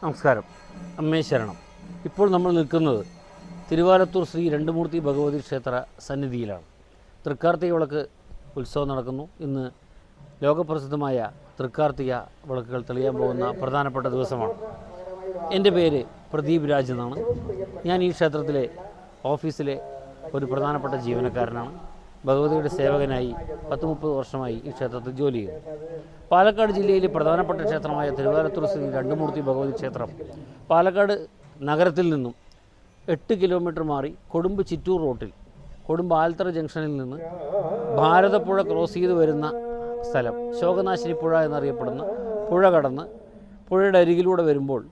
നമസ്കാരം. അമ്മേ ശരണം. ഇപ്പോൾ നമ്മൾ നിൽക്കുന്നത് തിരുവാലത്തൂർ ശ്രീ രണ്ടുമൂർത്തി ഭഗവതി ക്ഷേത്ര സന്നിധിയിലാണ്. തൃക്കാർത്തിക വിളക്ക് ഉത്സവം നടക്കുന്നു. ഇന്ന് ലോകപ്രസിദ്ധമായ തൃക്കാർത്തിക വിളക്കുകൾ തെളിയാൻ പോകുന്ന പ്രധാനപ്പെട്ട ദിവസമാണ്. എൻ്റെ പേര് പ്രദീപ് രാജ് എന്നാണ്. ഞാൻ ഈ ക്ഷേത്രത്തിലെ ഓഫീസിലെ ഒരു പ്രധാനപ്പെട്ട ജീവനക്കാരനാണ്. ഭഗവതിയുടെ സേവകനായി 10-30 വർഷമായി ഈ ക്ഷേത്രത്തിൽ ജോലി ചെയ്യുന്നു. പാലക്കാട് ജില്ലയിലെ പ്രധാനപ്പെട്ട ക്ഷേത്രമായ തിരുവാലത്തൂർ ശ്രീ രണ്ടുമൂർത്തി ഭഗവതി ക്ഷേത്രം പാലക്കാട് നഗരത്തിൽ നിന്നും 8 കിലോമീറ്റർ മാറി കൊടുമ്പ് ചിറ്റൂർ റോട്ടിൽ കൊടുമ്പ് ആൽത്തറ ജംഗ്ഷനിൽ നിന്ന് ഭാരതപ്പുഴ ക്രോസ് ചെയ്ത് വരുന്ന സ്ഥലം ശോകനാശിനി പുഴ എന്നറിയപ്പെടുന്ന പുഴ കടന്ന് പുഴയുടെ അരികിലൂടെ വരുമ്പോൾ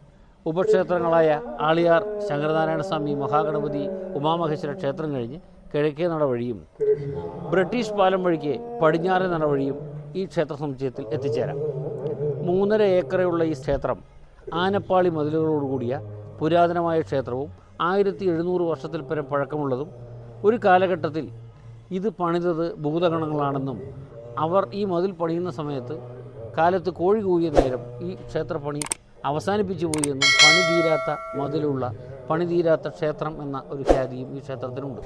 ഉപക്ഷേത്രങ്ങളായ ആളിയാർ ശങ്കരനാരായണസ്വാമി, മഹാഗണപതി, ഉമാമഹേശ്വര ക്ഷേത്രം കഴിഞ്ഞ് കിഴക്കേ നട വഴിയും ബ്രിട്ടീഷ് പാലം വഴിക്ക് പടിഞ്ഞാറേ നട വഴിയും ഈ ക്ഷേത്ര സമുച്ചയത്തിൽ എത്തിച്ചേരാം. 3.5 ഏക്കറുള്ള ഈ ക്ഷേത്രം ആനപ്പാളി മതിലുകളോടുകൂടിയ പുരാതനമായ ക്ഷേത്രവും 1700 വർഷത്തിൽ പരം പഴക്കമുള്ളതും ഒരു കാലഘട്ടത്തിൽ ഇത് പണിതത് ഭൂതഗണങ്ങളാണെന്നും അവർ ഈ മതിൽ പണിയുന്ന സമയത്ത് കാലത്ത് കോഴി കൂവിയ നേരം ഈ ക്ഷേത്രപ്പണി അവസാനിപ്പിച്ചു പോയി എന്നും പണി തീരാത്ത മതിലുള്ള പണി തീരാത്ത ക്ഷേത്രം എന്ന ഒരു ഖ്യാതിയും ഈ ക്ഷേത്രത്തിനുണ്ട്.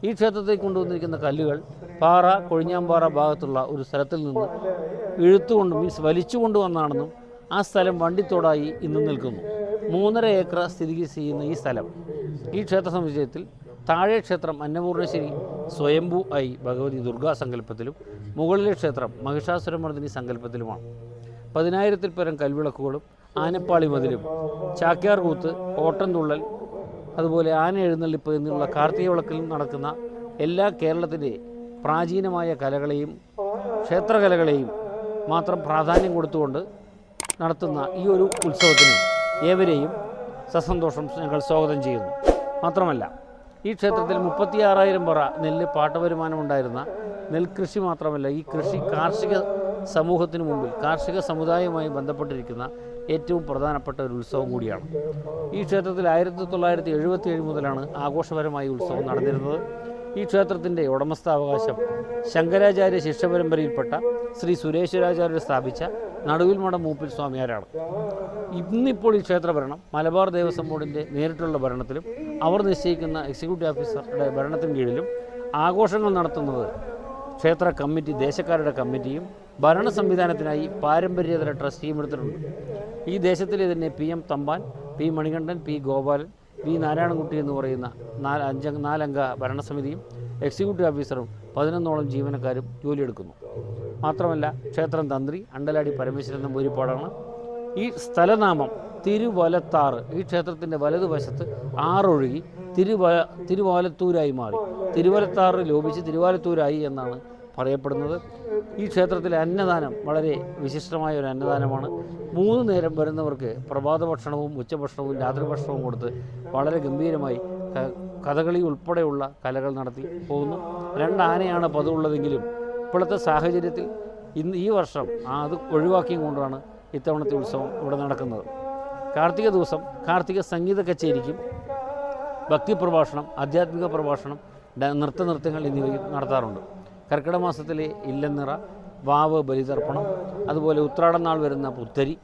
ഈ ക്ഷേത്രത്തിൽ കൊണ്ടുവന്നിരിക്കുന്ന കല്ലുകൾ പാറ കൊഴിഞ്ഞാമ്പാറ ഭാഗത്തുള്ള ഒരു സ്ഥലത്തിൽ നിന്ന് ഇഴുത്തുകൊണ്ട് വലിച്ചു കൊണ്ടുവന്നാണെന്നും ആ സ്ഥലം വണ്ടിത്തോടായി ഇന്ന് നിൽക്കുന്നു. 3.5 ഏക്കർ സ്ഥിതി ചെയ്യുന്ന ഈ സ്ഥലം ഈ ക്ഷേത്ര സമുച്ചയത്തിൽ താഴെ ക്ഷേത്രം അന്നപൂർണേശ്വരി സ്വയംഭൂ ആയി ഭഗവതി ദുർഗാ സങ്കല്പത്തിലും മുകളിലെ ക്ഷേത്രം മഹിഷാസുരമർദ്ദിനി സങ്കല്പത്തിലുമാണ്. 10,000-ൽ പരം കൽവിളക്കുകളും ആനപ്പാളി മതിലും ചാക്യാർ കൂത്ത്, ഓട്ടംതുള്ളൽ, അതുപോലെ ആന എഴുന്നള്ളിപ്പ് എന്നുള്ള കാർത്തിക വിളക്കിൽ നടക്കുന്ന എല്ലാ കേരളത്തിൻ്റെ പ്രാചീനമായ കലകളെയും ക്ഷേത്രകലകളെയും മാത്രം പ്രാധാന്യം കൊടുത്തുകൊണ്ട് നടത്തുന്ന ഈ ഒരു ഉത്സവത്തിന് ഏവരെയും സസന്തോഷം ഞങ്ങൾ സ്വാഗതം ചെയ്യുന്നു. മാത്രമല്ല ഈ ക്ഷേത്രത്തിൽ 36,000 പറ നെല്ല് പാട്ടവരുമാനമുണ്ടായിരുന്ന നെൽകൃഷി മാത്രമല്ല, ഈ കൃഷി കാർഷിക സമൂഹത്തിന് മുമ്പിൽ കാർഷിക സമുദായവുമായി ബന്ധപ്പെട്ടിരിക്കുന്ന ഏറ്റവും പ്രധാനപ്പെട്ട ഒരു ഉത്സവം കൂടിയാണ്. ഈ ക്ഷേത്രത്തിൽ 1977 മുതലാണ് ആഘോഷപരമായി ഉത്സവം നടന്നിരുന്നത്. ഈ ക്ഷേത്രത്തിൻ്റെ ഉടമസ്ഥാവകാശം ശങ്കരാചാര്യ ശിഷ്യപരമ്പരയിൽപ്പെട്ട ശ്രീ സുരേശ്വരാചാര്യർ സ്ഥാപിച്ച നടുവിൽ മഠം മൂപ്പിൽ സ്വാമിയാരാണ്. ഇന്നിപ്പോൾ ഈ ക്ഷേത്രഭരണം മലബാർ ദേവസ്വം ബോർഡിൻ്റെ നേരിട്ടുള്ള ഭരണത്തിലും അവർ നിശ്ചയിക്കുന്ന എക്സിക്യൂട്ടീവ് ഓഫീസറുടെ ഭരണത്തിന് കീഴിലും ആഘോഷങ്ങൾ നടത്തുന്നത് ക്ഷേത്ര കമ്മിറ്റി, ദേശക്കാരുടെ കമ്മിറ്റിയും ഭരണ സംവിധാനത്തിനായി പാരമ്പര്യേതര ട്രസ്റ്റിയും എടുത്തിട്ടുണ്ട്. ഈ ദേശത്തിലെ തന്നെ PM Thampan, P Manikandan, P Gopalan, V Narayanankutty എന്ന് പറയുന്ന 4-അംഗ ഭരണസമിതിയും എക്സിക്യൂട്ടീവ് ഓഫീസറും 11ഓളം ജീവനക്കാരും ജോലിയെടുക്കുന്നു. മാത്രമല്ല ക്ഷേത്രം തന്ത്രി അണ്ടലാടി പരമേശ്വരൻ നമ്പൂതിരിപ്പാടാണ്. ഈ സ്ഥലനാമം തിരുവലത്താറ്, ഈ ക്ഷേത്രത്തിൻ്റെ വലതുവശത്ത് ആറൊഴുകി തിരുവാലത്തൂരായി മാറി തിരുവലത്താറ് ലോപിച്ച് തിരുവാലത്തൂരായി എന്നാണ് പറയപ്പെടുന്നത്. ഈ ക്ഷേത്രത്തിലെ അന്നദാനം വളരെ വിശിഷ്ടമായ ഒരു അന്നദാനമാണ്. 3 നേരം വരുന്നവർക്ക് പ്രഭാത ഭക്ഷണവും ഉച്ചഭക്ഷണവും രാത്രി ഭക്ഷണവും കൊടുത്ത് വളരെ ഗംഭീരമായി കഥകളി ഉൾപ്പെടെയുള്ള കലകൾ നടത്തി പോകുന്നു. 2 ആനയാണ് പതിവുള്ളതെങ്കിലും ഇപ്പോഴത്തെ സാഹചര്യത്തിൽ ഈ വർഷം അത് ഒഴിവാക്കിയും കൊണ്ടാണ് ഇത്തവണത്തെ ഉത്സവം ഇവിടെ നടക്കുന്നത്. കാർത്തിക ദിവസം കാർത്തിക സംഗീത കച്ചേരിക്കും ഭക്തി പ്രഭാഷണം, ആധ്യാത്മിക പ്രഭാഷണം, നൃത്തങ്ങൾ എന്നിവയും നടത്താറുണ്ട്. കർക്കിടക മാസത്തിലെ ഇല്ലനിറ, വാവ്, ബലിതർപ്പണം, അതുപോലെ ഉത്രാടം നാൾ വരുന്ന പുത്തരി,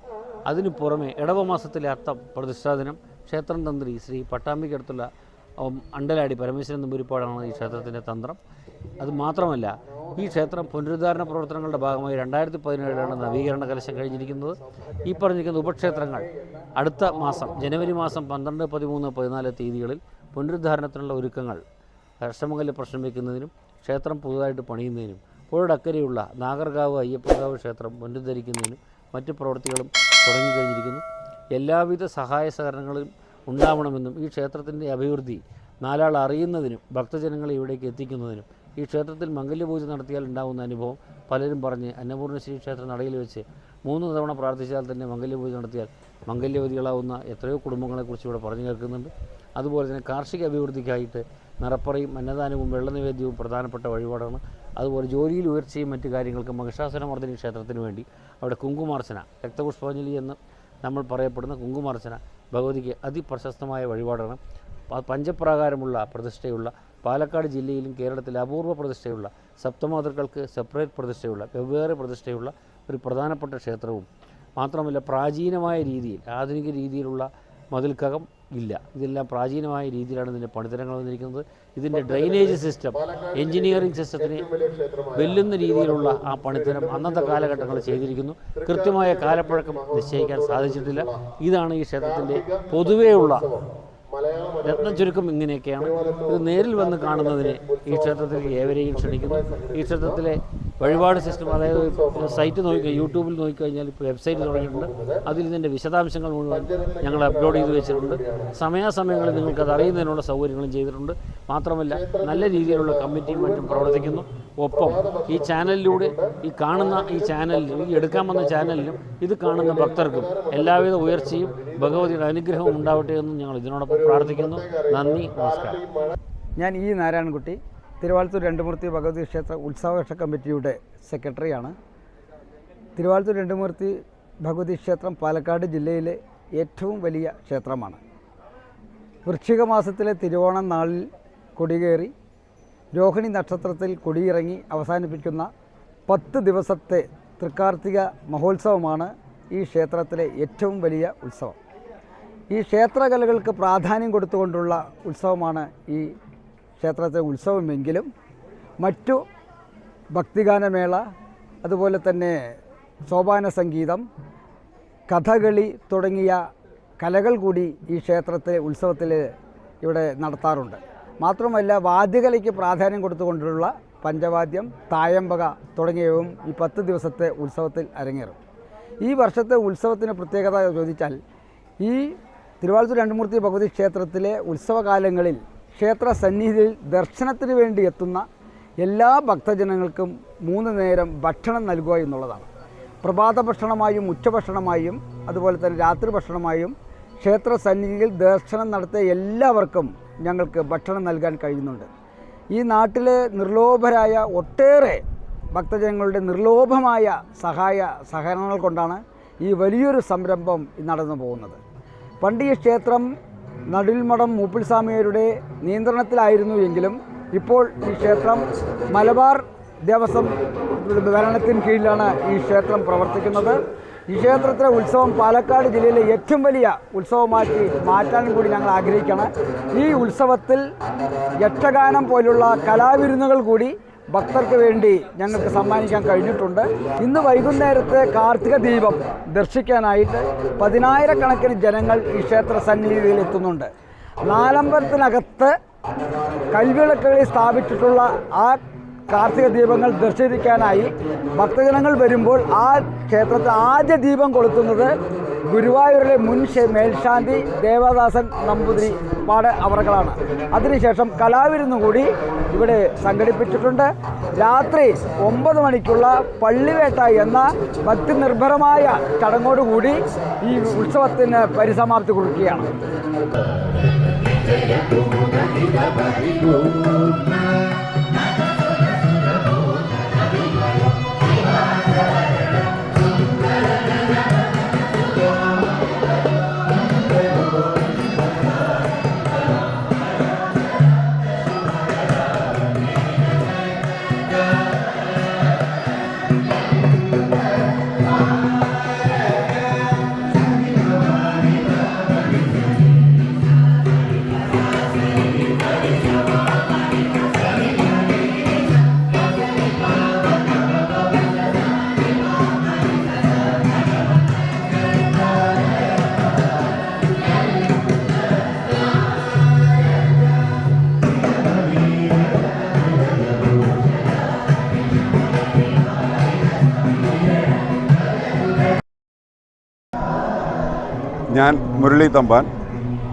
അതിനു പുറമെ ഇടവമാസത്തിലെ അത്തം പ്രതിഷ്ഠാദിനം, ക്ഷേത്രം തന്ത്രി ശ്രീ പട്ടാമ്പിക്കടുത്തുള്ള അണ്ടലാടി പരമേശ്വരൻ നമ്പൂതിരിപ്പാടാണ് ഈ ക്ഷേത്രത്തിൻ്റെ തന്ത്രം. അത് മാത്രമല്ല, ഈ ക്ഷേത്രം പുനരുദ്ധാരണ പ്രവർത്തനങ്ങളുടെ ഭാഗമായി 2017 നവീകരണ കലശം കഴിഞ്ഞിരിക്കുന്നത്. ഈ പറഞ്ഞിരിക്കുന്ന ഉപക്ഷേത്രങ്ങൾ അടുത്ത മാസം ജനുവരി മാസം 12, 13, 14 തീയതികളിൽ പുനരുദ്ധാരണത്തിനുള്ള ഒരുക്കങ്ങൾ അഷ്ടമംഗല്യ പ്രശ്നം വയ്ക്കുന്നതിനും ക്ഷേത്രം പുതുതായിട്ട് പണിയുന്നതിനും പുഴയക്കരെയുള്ള നാഗർകാവ് അയ്യപ്പൻകാവ് ക്ഷേത്രം പുനരുദ്ധരിക്കുന്നതിനും മറ്റ് പ്രവൃത്തികളും തുടങ്ങിക്കഴിഞ്ഞിരിക്കുന്നു. എല്ലാവിധ സഹായ സഹകരണങ്ങളും ഉണ്ടാവണമെന്നും ഈ ക്ഷേത്രത്തിൻ്റെ അഭിവൃദ്ധി നാലാൾ അറിയുന്നതിനും ഭക്തജനങ്ങളെ ഇവിടേക്ക് എത്തിക്കുന്നതിനും ഈ ക്ഷേത്രത്തിൽ മംഗല്യപൂജ നടത്തിയാൽ ഉണ്ടാകുന്ന അനുഭവം പലരും പറഞ്ഞ് അന്നപൂർണശ്രീ ക്ഷേത്ര നടയിൽ വെച്ച് 3 തവണ പ്രാർത്ഥിച്ചാൽ തന്നെ മംഗല്യപൂജ നടത്തിയാൽ മംഗല്യവതികളാവുന്ന എത്രയോ കുടുംബങ്ങളെക്കുറിച്ച് ഇവിടെ പറഞ്ഞു കേൾക്കുന്നുണ്ട്. അതുപോലെ തന്നെ കാർഷിക അഭിവൃദ്ധിക്കായിട്ട് നിറപ്പറയും അന്നദാനവും വെള്ളനിവേദ്യവും പ്രധാനപ്പെട്ട വഴിപാടാണ്. അതുപോലെ ജോലിയിൽ ഉയർച്ചയും മറ്റു കാര്യങ്ങൾക്ക് മഹിഷാസുരമർദ്ദിനി ക്ഷേത്രത്തിന് വേണ്ടി അവിടെ കുങ്കുമാർച്ചന, രക്തപുഷ്പാഞ്ജലി എന്ന് നമ്മൾ പറയപ്പെടുന്ന കുങ്കുമാർച്ചന ഭഗവതിക്ക് അതിപ്രശസ്തമായ വഴിപാടാണ്. പഞ്ചപ്രാകാരമുള്ള പ്രതിഷ്ഠയുള്ള പാലക്കാട് ജില്ലയിലും കേരളത്തിലെ അപൂർവ പ്രതിഷ്ഠയുള്ള സപ്തമാതൃക്കൾക്ക് സെപ്പറേറ്റ് പ്രതിഷ്ഠയുള്ള വെവ്വേറെ പ്രതിഷ്ഠയുള്ള ഒരു പ്രധാനപ്പെട്ട ക്ഷേത്രവും മാത്രമല്ല പ്രാചീനമായ രീതിയിൽ ആധുനിക രീതിയിലുള്ള മതിൽക്കകം ഇല്ല. ഇതെല്ലാം പ്രാചീനമായ രീതിയിലാണ് ഇതിൻ്റെ പണിതരങ്ങൾ വന്നിരിക്കുന്നത്. ഇതിൻ്റെ ഡ്രെയിനേജ് സിസ്റ്റം എൻജിനീയറിംഗ് സിസ്റ്റത്തിനെ വെല്ലുന്ന രീതിയിലുള്ള ആ പണിത്തരം അന്നത്തെ കാലഘട്ടങ്ങളിൽ ചെയ്തിരിക്കുന്നു. കൃത്യമായ കാലപ്പഴക്കം നിശ്ചയിക്കാൻ സാധിച്ചിട്ടില്ല. ഇതാണ് ഈ ക്ഷേത്രത്തിൻ്റെ പൊതുവെയുള്ള രത്നം ചുരുക്കം. ഇങ്ങനെയൊക്കെയാണ്. ഇത് നേരിൽ വന്ന് കാണുന്നതിന് ഈ ക്ഷേത്രത്തിലേക്ക് ഏവരെയും ക്ഷണിക്കുന്നു. ഈ ക്ഷേത്രത്തിലെ വഴിപാട് സിസ്റ്റം, അതായത് സൈറ്റ് യൂട്യൂബിൽ നോക്കിക്കഴിഞ്ഞാൽ ഇപ്പോൾ വെബ്സൈറ്റ് തുടങ്ങിയിട്ടുണ്ട്. അതിൽ ഇതിൻ്റെ വിശദാംശങ്ങൾ മുഴുവൻ ഞങ്ങൾ അപ്ലോഡ് ചെയ്ത് വെച്ചിട്ടുണ്ട്. സമയാസമയങ്ങളിൽ നിങ്ങൾക്കത് അറിയുന്നതിനുള്ള സൗകര്യങ്ങളും ചെയ്തിട്ടുണ്ട്. മാത്രമല്ല നല്ല രീതിയിലുള്ള കമ്മിറ്റിയും മറ്റും പ്രവർത്തിക്കുന്നു. ഒപ്പം ഈ ചാനലിലൂടെ ഈ കാണുന്ന ഈ ചാനലിലും ഈ എടുക്കാൻ വന്ന ചാനലിലും ഇത് കാണുന്ന ഭക്തർക്കും എല്ലാവിധ ഉയർച്ചയും ഭഗവതിയുടെ അനുഗ്രഹവും ഉണ്ടാവട്ടെ എന്നും ഞങ്ങൾ ഇതിനോടൊപ്പം പ്രാർത്ഥിക്കുന്നു. നന്ദി, നമസ്കാരം. ഞാൻ ഈ നാരായണൻകുട്ടി, തിരുവാലത്തൂർ രണ്ടുമൂർത്തി ഭഗവതി ക്ഷേത്ര ഉത്സവവർഷ കമ്മിറ്റിയുടെ സെക്രട്ടറിയാണ്. തിരുവാലത്തൂർ രണ്ടുമൂർത്തി ഭഗവതി ക്ഷേത്രം പാലക്കാട് ജില്ലയിലെ ഏറ്റവും വലിയ ക്ഷേത്രമാണ്. വൃശ്ചിക മാസത്തിലെ തിരുവോണം നാളിൽ കൊടികേറി രോഹിണി നക്ഷത്രത്തിൽ കൊടിയിറങ്ങി അവസാനിപ്പിക്കുന്ന 10 ദിവസത്തെ തൃക്കാർത്തിക മഹോത്സവമാണ് ഈ ക്ഷേത്രത്തിലെ ഏറ്റവും വലിയ ഉത്സവം. ഈ ക്ഷേത്രകലകൾക്ക് പ്രാധാന്യം കൊടുത്തുകൊണ്ടുള്ള ഉത്സവമാണ് ഈ ക്ഷേത്രത്തിലെ ഉത്സവമെങ്കിലും മറ്റു ഭക്തിഗാനമേള, അതുപോലെ തന്നെ സോപാന സംഗീതം, കഥകളി തുടങ്ങിയ കലകൾ കൂടി ഈ ക്ഷേത്രത്തിലെ ഉത്സവത്തിൽ ഇവിടെ നടത്താറുണ്ട്. മാത്രമല്ല വാദ്യകലയ്ക്ക് പ്രാധാന്യം കൊടുത്തുകൊണ്ടുള്ള പഞ്ചവാദ്യം, തായമ്പക തുടങ്ങിയവയും ഈ 10 ദിവസത്തെ ഉത്സവത്തിൽ അരങ്ങേറും. ഈ വർഷത്തെ ഉത്സവത്തിന് പ്രത്യേകത ചോദിച്ചാൽ, ഈ തിരുവാലത്തൂർ രണ്ടുമൂർത്തി ഭഗവതി ക്ഷേത്രത്തിലെ ഉത്സവകാലങ്ങളിൽ ക്ഷേത്ര സന്നിധിയിൽ ദർശനത്തിന് വേണ്ടി എത്തുന്ന എല്ലാ ഭക്തജനങ്ങൾക്കും 3 നേരം ഭക്ഷണം നൽകുക എന്നുള്ളതാണ്. പ്രഭാത ഭക്ഷണമായും ഉച്ചഭക്ഷണമായും അതുപോലെ തന്നെ രാത്രി ഭക്ഷണമായും ക്ഷേത്ര സന്നിധിയിൽ ദർശനം നടത്തിയ എല്ലാവർക്കും ഞങ്ങൾക്ക് ഭക്ഷണം നൽകാൻ കഴിയുന്നുണ്ട്. ഈ നാട്ടിലെ നിർലോഭരായ ഒട്ടേറെ ഭക്തജനങ്ങളുടെ നിർലോഭമായ സഹകരണങ്ങൾ കൊണ്ടാണ് ഈ വലിയൊരു സംരംഭം നടന്നു പോകുന്നത്. പണ്ട് ഈ ക്ഷേത്രം നടുവിൽമഠം മൂപ്പിൽ സ്വാമിയുടെ നിയന്ത്രണത്തിലായിരുന്നു എങ്കിലും ഇപ്പോൾ ഈ ക്ഷേത്രം മലബാർ ദേവസ്വം ഭരണത്തിന് കീഴിലാണ് ഈ ക്ഷേത്രം പ്രവർത്തിക്കുന്നത്. ഈ ക്ഷേത്രത്തിലെ ഉത്സവം പാലക്കാട് ജില്ലയിലെ ഏറ്റവും വലിയ ഉത്സവമാക്കി മാറ്റാനും കൂടി ഞങ്ങൾ ആഗ്രഹിക്കുകയാണ്. ഈ ഉത്സവത്തിൽ യക്ഷഗാനം പോലുള്ള കലാവിരുന്നുകൾ കൂടി ഭക്തർക്ക് വേണ്ടി ഞങ്ങൾക്ക് സമ്മാനിക്കാൻ കഴിഞ്ഞിട്ടുണ്ട്. ഇന്ന് വൈകുന്നേരത്തെ കാർത്തിക ദീപം ദർശിക്കാനായിട്ട് 10,000-കണക്കിന് ജനങ്ങൾ ഈ ക്ഷേത്ര സന്നിധിയിൽ എത്തുന്നുണ്ട്. നാലമ്പലത്തിനകത്ത് കൽവിളക്കുകളിൽ സ്ഥാപിച്ചിട്ടുള്ള ആ കാർത്തിക ദീപങ്ങൾ ദർശിക്കാനായി ഭക്തജനങ്ങൾ വരുമ്പോൾ ആ ക്ഷേത്രത്തിൽ ആദ്യ ദീപം കൊളുത്തുന്നത് ഗുരുവായൂരിലെ മുൻ മേൽശാന്തി ദേവദാസൻ നമ്പൂതിരി പാട് അവർകളാണ്. അതിനുശേഷം കലാവിരുന്ന് കൂടി ഇവിടെ സംഘടിപ്പിച്ചിട്ടുണ്ട്. രാത്രി 9 മണിക്കുള്ള പള്ളിവേട്ട എന്ന ഭക്തി നിർഭരമായ ചടങ്ങോടുകൂടി ഈ ഉത്സവത്തിന് പരിസമാപ്തി കുറിക്കുകയാണ്. ഞാൻ മുരളി തമ്പാൻ,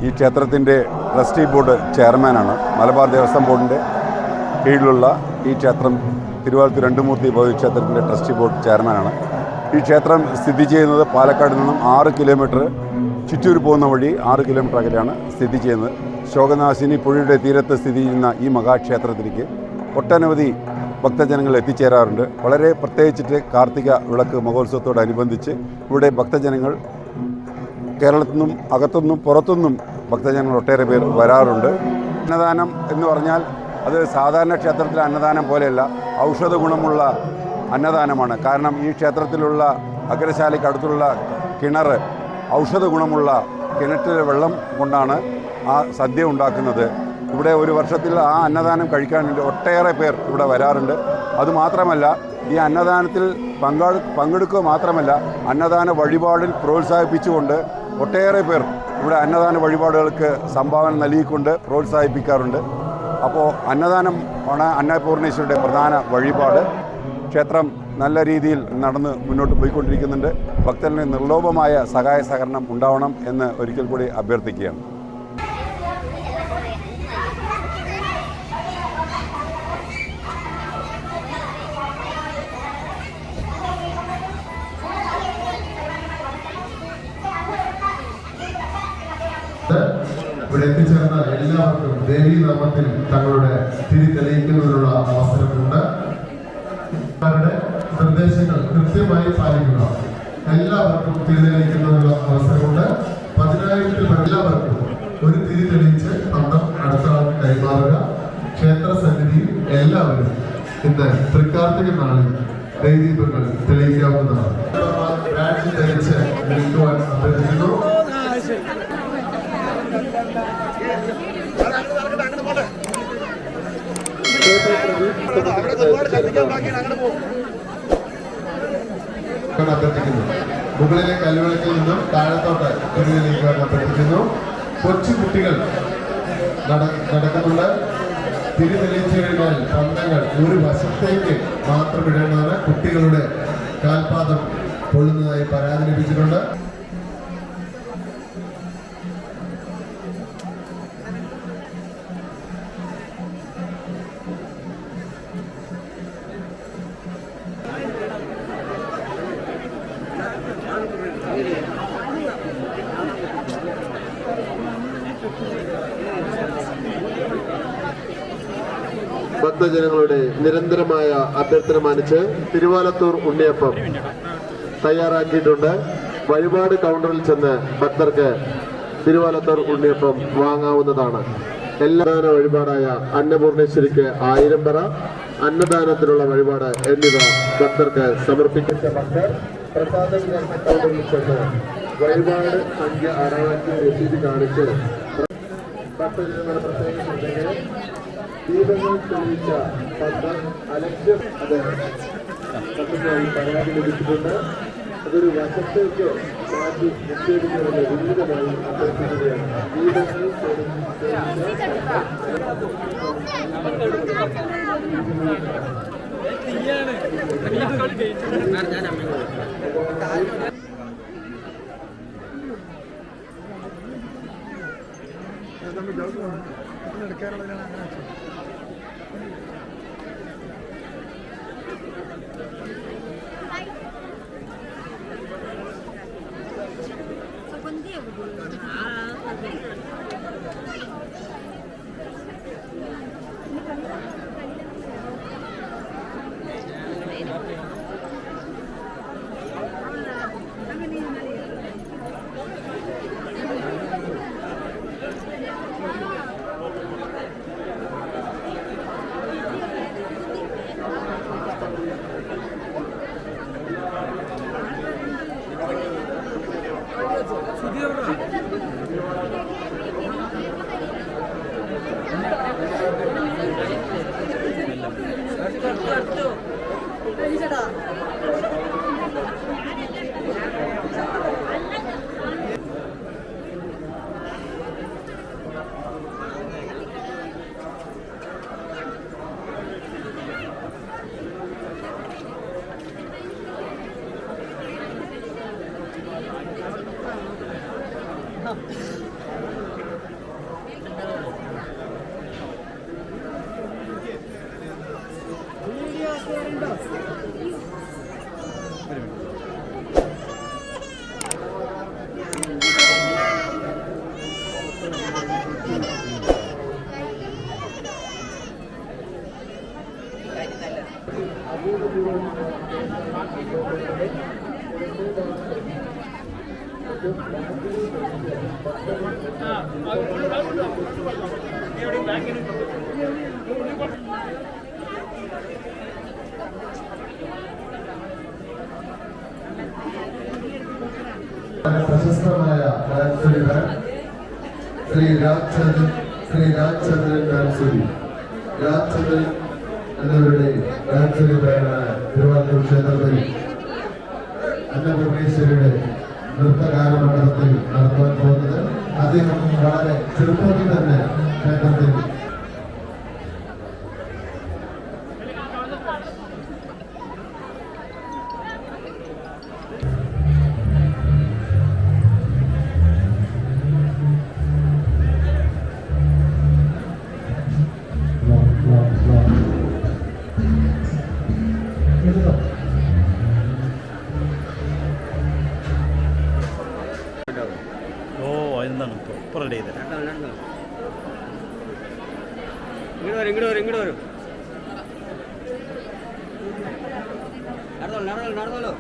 ഈ ക്ഷേത്രത്തിൻ്റെ ട്രസ്റ്റി ബോർഡ് ചെയർമാനാണ്. മലബാർ ദേവസ്വം ബോർഡിൻ്റെ കീഴിലുള്ള ഈ ക്ഷേത്രം തിരുവാലത്തൂർ രണ്ടുമൂർത്തി ഭഗവതി ക്ഷേത്രത്തിൻ്റെ ട്രസ്റ്റി ബോർഡ് ചെയർമാനാണ്. ഈ ക്ഷേത്രം സ്ഥിതി ചെയ്യുന്നത് പാലക്കാട് നിന്നും 6 കിലോമീറ്റർ ചുറ്റൂർ പോകുന്ന വഴി 6 കിലോമീറ്റർ അകലെയാണ് സ്ഥിതി ചെയ്യുന്നത്. ശോകനാശിനി പുഴയുടെ തീരത്ത് സ്ഥിതി ചെയ്യുന്ന ഈ മഹാക്ഷേത്രത്തിലേക്ക് ഒട്ടനവധി ഭക്തജനങ്ങൾ എത്തിച്ചേരാറുണ്ട്. വളരെ പ്രത്യേകിച്ചിട്ട് കാർത്തിക വിളക്ക് മഹോത്സവത്തോടനുബന്ധിച്ച് ഇവിടെ ഭക്തജനങ്ങൾ കേരളത്തിൽ നിന്നും അകത്തുനിന്നും പുറത്തുനിന്നും ഭക്തജനങ്ങൾ ഒട്ടേറെ പേർ വരാറുണ്ട്. അന്നദാനം എന്ന് പറഞ്ഞാൽ അത് സാധാരണ ക്ഷേത്രത്തിലെ അന്നദാനം പോലെയല്ല, ഔഷധ ഗുണമുള്ള അന്നദാനമാണ്. കാരണം ഈ ക്ഷേത്രത്തിലുള്ള അഗ്രശാലയ്ക്ക് അടുത്തുള്ള കിണർ ഔഷധ ഗുണമുള്ള കിണറ്റിലെ വെള്ളം കൊണ്ടാണ് ആ സദ്യ ഉണ്ടാക്കുന്നത്. ഇവിടെ ഒരു വർഷത്തിൽ ആ അന്നദാനം കഴിക്കാൻ വേണ്ടി ഒട്ടേറെ പേർ ഇവിടെ വരാറുണ്ട്. അതുമാത്രമല്ല, ഈ അന്നദാനത്തിൽ പങ്കെടുക്കുക മാത്രമല്ല, അന്നദാന വഴിപാടിൽ പ്രോത്സാഹിപ്പിച്ചുകൊണ്ട് ഒട്ടേറെ പേർ ഇവിടെ അന്നദാന വഴിപാടുകൾക്ക് സംഭാവന നൽകിക്കൊണ്ട് പ്രോത്സാഹിപ്പിക്കാറുണ്ട്. അപ്പോൾ അന്നദാനം ആണ് അന്നപൂർണേശ്വരിയുടെ പ്രധാന വഴിപാട്. ക്ഷേത്രം നല്ല രീതിയിൽ നടന്ന് മുന്നോട്ട് പോയിക്കൊണ്ടിരിക്കുന്നുണ്ട്. ഭക്തന് നിർലോഭമായ സഹായ സഹകരണം ഉണ്ടാവണം എന്ന് ഒരിക്കൽ കൂടി അഭ്യർത്ഥിക്കുകയാണ്. ഇവിടെ എത്തിച്ചേർന്ന എല്ലാവർക്കും ദേവീനാമത്തിൽ തങ്ങളുടെ തിരി തെളിയിക്കുന്നതിനുള്ള അവസരമുണ്ട്. അവരുടെ നിർദ്ദേശങ്ങൾ കൃത്യമായി പാലിക്കുക. എല്ലാവർക്കും തിരി തെളിയിക്കുന്നതിനുള്ള അവസരമുണ്ട്. 10,000 എല്ലാവർക്കും ഒരു തിരി തെളിയിച്ച് പന്തം അടുത്ത ആൾക്ക് കൈമാറുക. ക്ഷേത്ര സന്നിധിയിൽ എല്ലാവരും ഇന്ന് തൃക്കാർത്തിക നാളിൽ ദൈവദീപങ്ങൾ തെളിയിക്കാവുന്നതാണ്. ബാഡ്ജ് ധരിച്ച് നിൽക്കുവാൻ അഭ്യർത്ഥിക്കുന്നു. അഭ്യർത്ഥിക്കുന്നു. മുകളിലെ കല്ലുവിളക്കിൽ നിന്നും താഴത്തോട്ട് തിരിഞ്ഞിരിക്കുവാൻ അഭ്യർത്ഥിക്കുന്നു. കൊച്ചു കുട്ടികൾ നടക്കുന്നുണ്ട്. തിരി തെളിയിച്ചു കഴിഞ്ഞാൽ പന്തങ്ങൾ ഒരു വശത്തേക്ക് മാത്രം ഇടേണ്ടതാണ്. കുട്ടികളുടെ കാൽപാദം കൊള്ളുന്നതായി പരാതി ലഭിച്ചിട്ടുണ്ട്. ഭക്തജനങ്ങളുടെ നിരന്തരമായ അഭ്യർത്ഥന മാനിച്ച് തിരുവാലത്തൂർ ഉണ്ണിയപ്പം തയ്യാറാക്കിയിട്ടുണ്ട്. വഴിപാട് കൗണ്ടറിൽ ചെന്ന് ഭക്തർക്ക് തിരുവാലത്തൂർ ഉണ്ണിയപ്പം വാങ്ങാവുന്നതാണ്. എല്ലാ വഴിപാടായ അന്നപൂർണേശ്വരിക്ക് 1000 പറ, അന്നദാനത്തിനുള്ള വഴിപാട് എന്നിവ ഭക്തർക്ക് സമർപ്പിക്കുന്ന ഭക്തർ പ്രസാദ കൗണ്ടറിൽ ചെന്ന് വഴിപാട് സംഖ്യ അടയാക്കി രസീത് കാണിച്ച് ഭക്തജനങ്ങളുടെ പ്രത്യേക ദീപങ്ങൾ തെളിയിച്ച പന്തം അലക്ഷ്യം അത് ഭക്തജനമായി പരാതി ലഭിച്ചിട്ടുണ്ട്. അതൊരു വശത്തേക്ക് മാറ്റി നിക്ഷേപിക്കുന്നത് വിപരീതമായി അഭ്യർത്ഥിക്കുകയാണ്. ദീപങ്ങൾ പ്രശസ്തമായ ഡാൻസറികൾ ശ്രീ രാജ്ചന്ദ്രൻ ഡാൻസറി രാജ്ചന്ദ്രൻ എന്നവരുടെ ഡാൻസറി ബാൻഡാണ് തിരുവാതിര ക്ഷേത്രത്തിൽ അന്നപൂർണേശ്വരിയുടെ നൃത്തഗാനമണ്ഡലത്തിൽ നടത്താൻ പോകുന്നത്. അദ്ദേഹം വളരെ ചെറുപ്പത്തിൽ തന്നെ ക്ഷേത്രത്തിൽ എന്താണ് ഇപ്പോൾ റെഡി ചെയ്തത്? ഇങ്ങോട്ട് വരും നടന്നോളൂ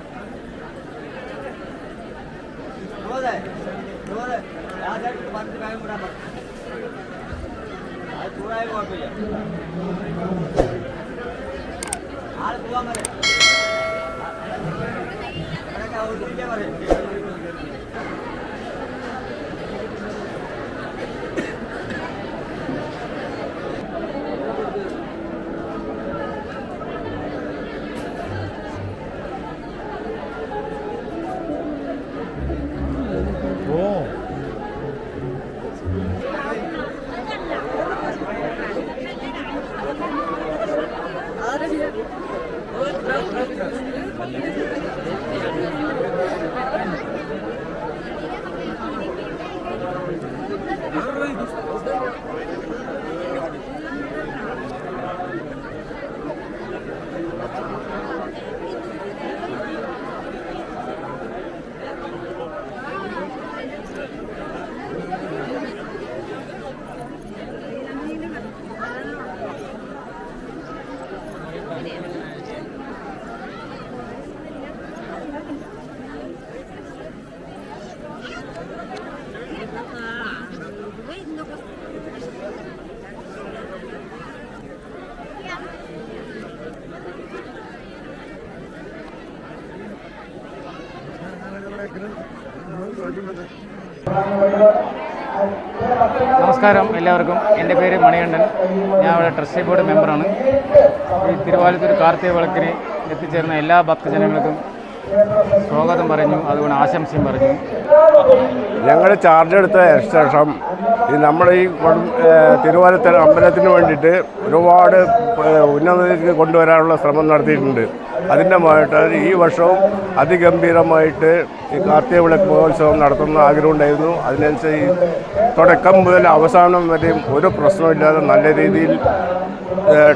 അത് ചൂടായ കുഴപ്പമില്ല. ആള് പോവാൻ പറയും പറയും. നമസ്കാരം എല്ലാവർക്കും. എൻ്റെ പേര് മണികണ്ഠൻ. ഞാൻ ഇവിടെ ട്രസ്റ്റി ബോർഡ് മെമ്പറാണ്. ഈ തിരുവാലത്തൂർ കാർത്തിക വിളക്കിന് എത്തിച്ചേർന്ന എല്ലാ ഭക്തജനങ്ങൾക്കും സ്വാഗതം പറഞ്ഞു, അതുകൊണ്ട് ആശംസയും പറഞ്ഞു. ഞങ്ങൾ ചാർജ് എടുത്ത ശേഷം നമ്മുടെ ഈ തിരുവാലത്തൂർ അമ്പലത്തിന് വേണ്ടിയിട്ട് ഒരുപാട് ഉന്നതിക്ക് കൊണ്ടുവരാനുള്ള ശ്രമം നടത്തിയിട്ടുണ്ട്. അതിൻ്റെ ഭാഗമായിട്ട് ഈ വർഷവും അതിഗംഭീരമായിട്ട് ഈ കാർത്തിക വിളക്ക് മഹോത്സവം നടത്തുന്ന ആഗ്രഹമുണ്ടായിരുന്നു. അതിനനുസരിച്ച് തുടക്കം മുതൽ അവസാനം വരെയും ഒരു പ്രശ്നമില്ലാതെ നല്ല രീതിയിൽ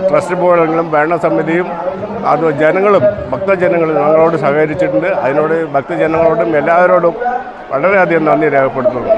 ട്രസ്റ്റ് ബോർഡുകളും ഭരണസമിതിയും അത് ജനങ്ങളും ഭക്തജനങ്ങളും ഞങ്ങളോട് സഹകരിച്ചിട്ടുണ്ട്. അതിനോട് ഭക്തജനങ്ങളോടും എല്ലാവരോടും വളരെയധികം നന്ദി രേഖപ്പെടുത്തുന്നു.